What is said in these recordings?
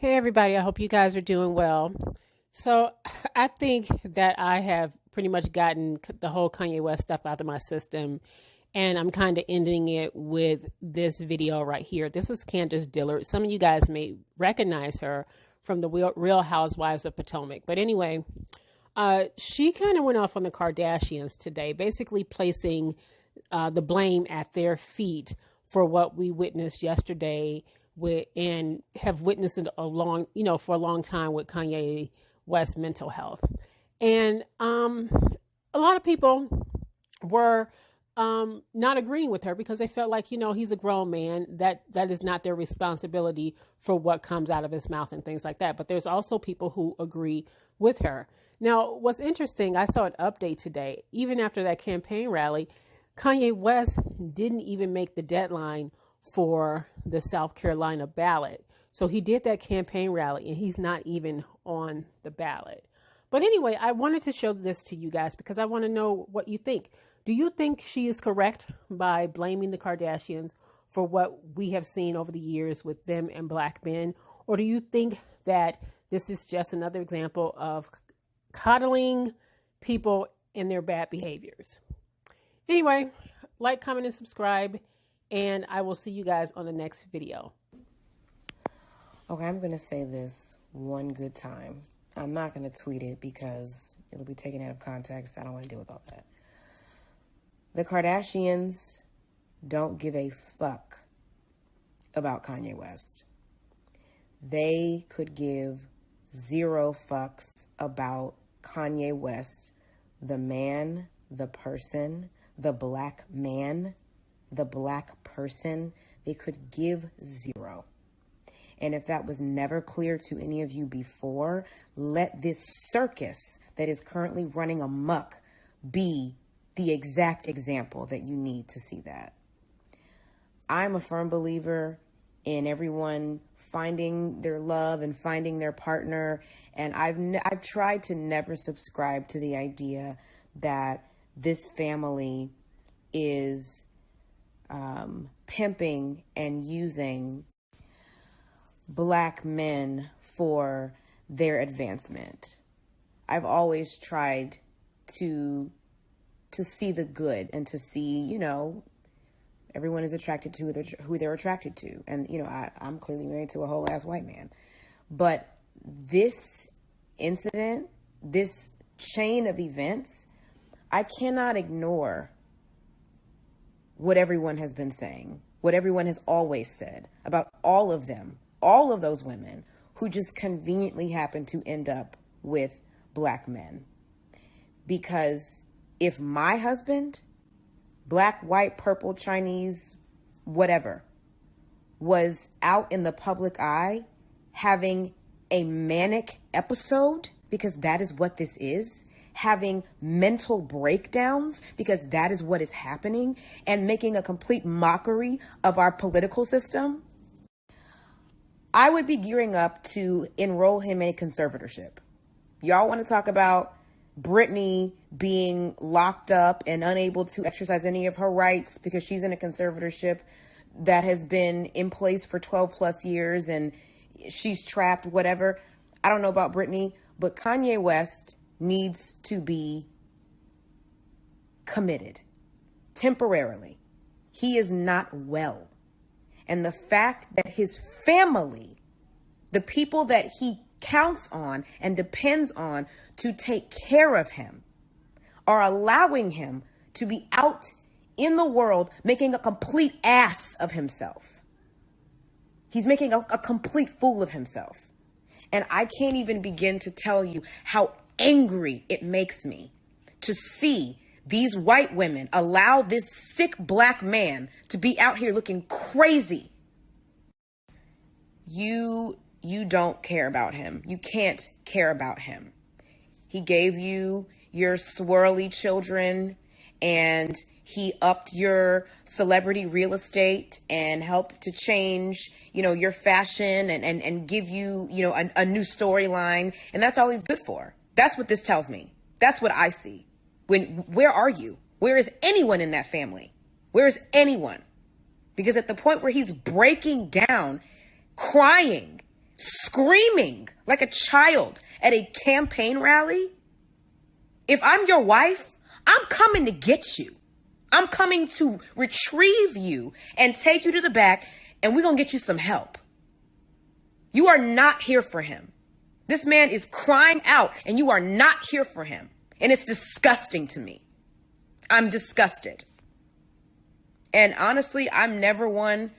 Hey everybody, I hope you guys are doing well. So I think that I have pretty much gotten the whole Kanye West stuff out of my system, and I'm kind of ending it with this video right here. This is Candiace Dillard. Some of you guys may recognize her from the Real Housewives of Potomac. But anyway, she kind of went off on the Kardashians today, basically placing the blame at their feet for what we witnessed yesterday with, and have witnessed it for a long time with Kanye West's mental health. And a lot of people were not agreeing with her because they felt like, he's a grown man, that is not their responsibility for what comes out of his mouth and things like that. But there's also people who agree with her. Now, what's interesting, I saw an update today. Even after that campaign rally, Kanye West didn't even make the deadline for the South Carolina ballot. So he did that campaign rally and he's not even on the ballot. But anyway, I wanted to show this to you guys because I want to know what you think. Do you think she is correct by blaming the Kardashians for what we have seen over the years with them and black men? Or do you think that this is just another example of coddling people and their bad behaviors? Anyway, like, comment, and subscribe, and I will see you guys on the next video. Okay, I'm going to say this one good time. I'm not going to tweet it because it'll be taken out of context. I don't want to deal with all that. The Kardashians don't give a fuck about Kanye West. They could give zero fucks about Kanye West, the man, the person, the black man, the black person. They could give zero. And if that was never clear to any of you before, let this circus that is currently running amok be the exact example that you need to see that. I'm a firm believer in everyone finding their love and finding their partner. And I've tried to never subscribe to the idea that this family is pimping and using black men for their advancement. I've always tried to see the good and to see, everyone is attracted to who they're attracted to. And, I'm clearly married to a whole ass white man. But this incident, this chain of events, I cannot ignore what everyone has been saying, what everyone has always said about all of them, all of those women who just conveniently happen to end up with black men. Because if my husband, black, white, purple, Chinese, whatever, was out in the public eye having a manic episode, because that is what this is, having mental breakdowns, because that is what is happening, and making a complete mockery of our political system, I would be gearing up to enroll him in a conservatorship. Y'all want to talk about Britney being locked up and unable to exercise any of her rights because she's in a conservatorship that has been in place for 12 plus years and she's trapped, whatever. I don't know about Britney, but Kanye West needs to be committed temporarily. He is not well. And the fact that his family, the people that he counts on and depends on to take care of him, are allowing him to be out in the world making a complete ass of himself. He's making a complete fool of himself. And I can't even begin to tell you how angry it makes me to see these white women allow this sick black man to be out here looking crazy. You don't care about him. You can't care about him. He gave you your swirly children and he upped your celebrity real estate and helped to change, your fashion and give you, a new storyline. And that's all he's good for. That's what this tells me. That's what I see. Where are you? Where is anyone in that family? Where is anyone? Because at the point where he's breaking down, crying, screaming like a child at a campaign rally. If I'm your wife, I'm coming to get you. I'm coming to retrieve you and take you to the back, and we're going to get you some help. You are not here for him. This man is crying out, and you are not here for him. And it's disgusting to me. I'm disgusted. And honestly, I'm never one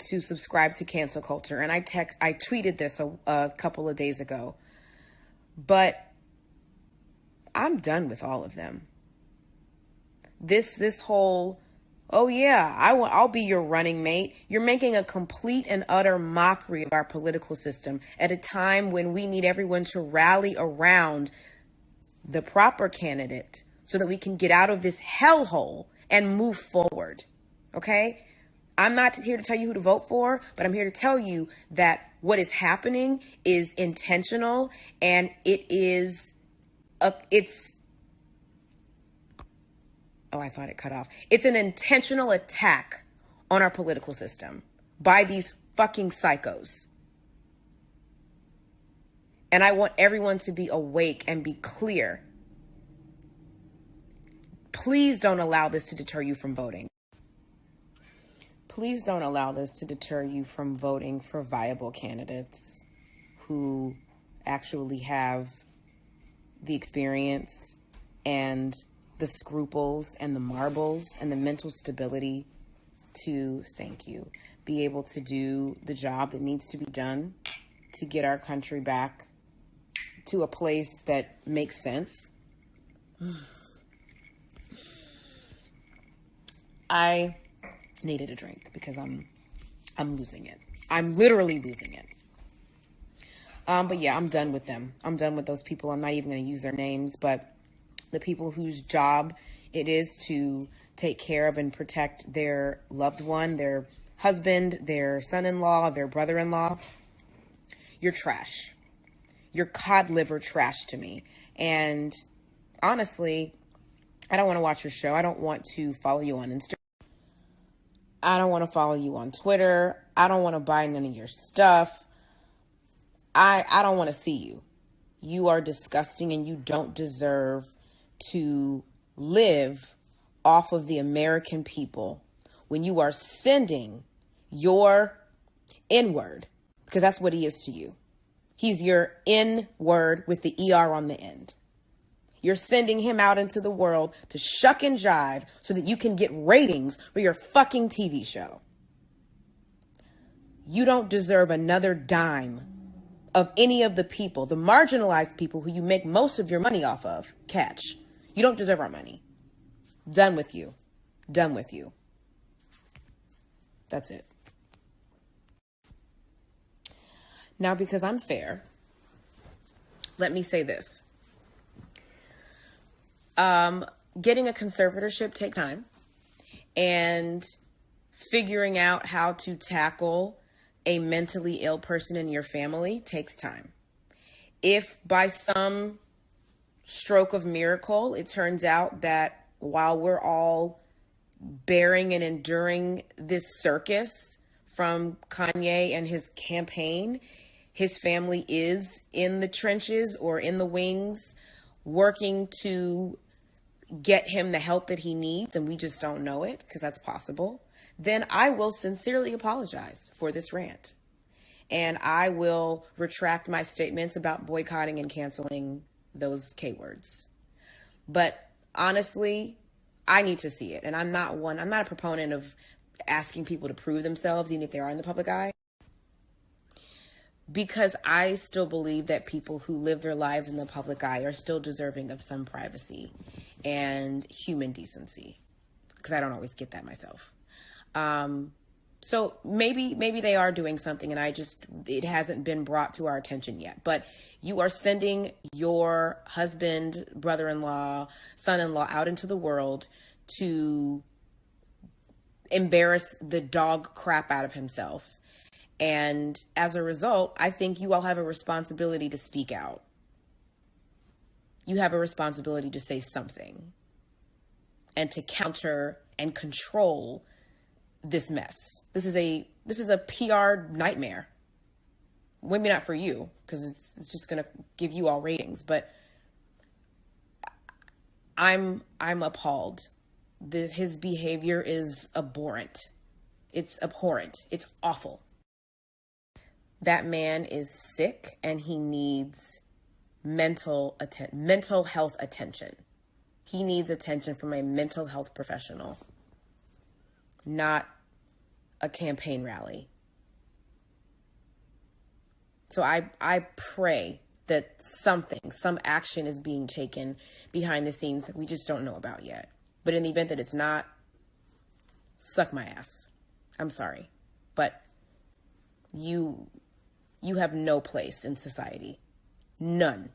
to subscribe to cancel culture. And I tweeted this a couple of days ago. But I'm done with all of them. This whole, oh yeah, I'll be your running mate. You're making a complete and utter mockery of our political system at a time when we need everyone to rally around the proper candidate so that we can get out of this hellhole and move forward. Okay? I'm not here to tell you who to vote for, but I'm here to tell you that what is happening is intentional, and it's I thought it cut off. It's an intentional attack on our political system by these fucking psychos. And I want everyone to be awake and be clear. Please don't allow this to deter you from voting. Please don't allow this to deter you from voting for viable candidates who actually have the experience and the scruples and the marbles and the mental stability to, thank you, be able to do the job that needs to be done to get our country back to a place that makes sense. I needed a drink because I'm losing it. I'm literally losing it. But yeah, I'm done with them. I'm done with those people. I'm not even going to use their names, but the people whose job it is to take care of and protect their loved one, their husband, their son-in-law, their brother-in-law, you're trash. You're cod liver trash to me. And honestly, I don't want to watch your show. I don't want to follow you on Instagram. I don't want to follow you on Twitter. I don't want to buy none of your stuff. I don't want to see you. You are disgusting, and you don't deserve to live off of the American people when you are sending your N-word, because that's what he is to you. He's your N-word with the ER on the end. You're sending him out into the world to shuck and jive so that you can get ratings for your fucking TV show. You don't deserve another dime of any of the people, the marginalized people who you make most of your money off of. Catch. You don't deserve our money. Done with you. Done with you. That's it. Now, because I'm fair, let me say this. Getting a conservatorship takes time, and figuring out how to tackle a mentally ill person in your family takes time. If by some stroke of miracle, it turns out that while we're all bearing and enduring this circus from Kanye and his campaign, his family is in the trenches or in the wings working to get him the help that he needs, and we just don't know it because that's possible, then I will sincerely apologize for this rant. And I will retract my statements about boycotting and canceling those K words. But honestly, I need to see it. And I'm not a proponent of asking people to prove themselves, even if they are in the public eye, because I still believe that people who live their lives in the public eye are still deserving of some privacy and human decency, because I don't always get that myself. So maybe they are doing something, and it hasn't been brought to our attention yet. But you are sending your husband, brother-in-law, son-in-law out into the world to embarrass the dog crap out of himself. And as a result, I think you all have a responsibility to speak out. You have a responsibility to say something and to counter and control this mess. This is a PR nightmare. Maybe not for you, because it's just gonna give you all ratings, but I'm appalled. His behavior is abhorrent. It's abhorrent. It's awful. That man is sick and he needs mental health attention. He needs attention from a mental health professional, not a campaign rally. So I pray that some action is being taken behind the scenes that we just don't know about yet. But in the event that it's not, suck my ass. I'm sorry. But you have no place in society. None.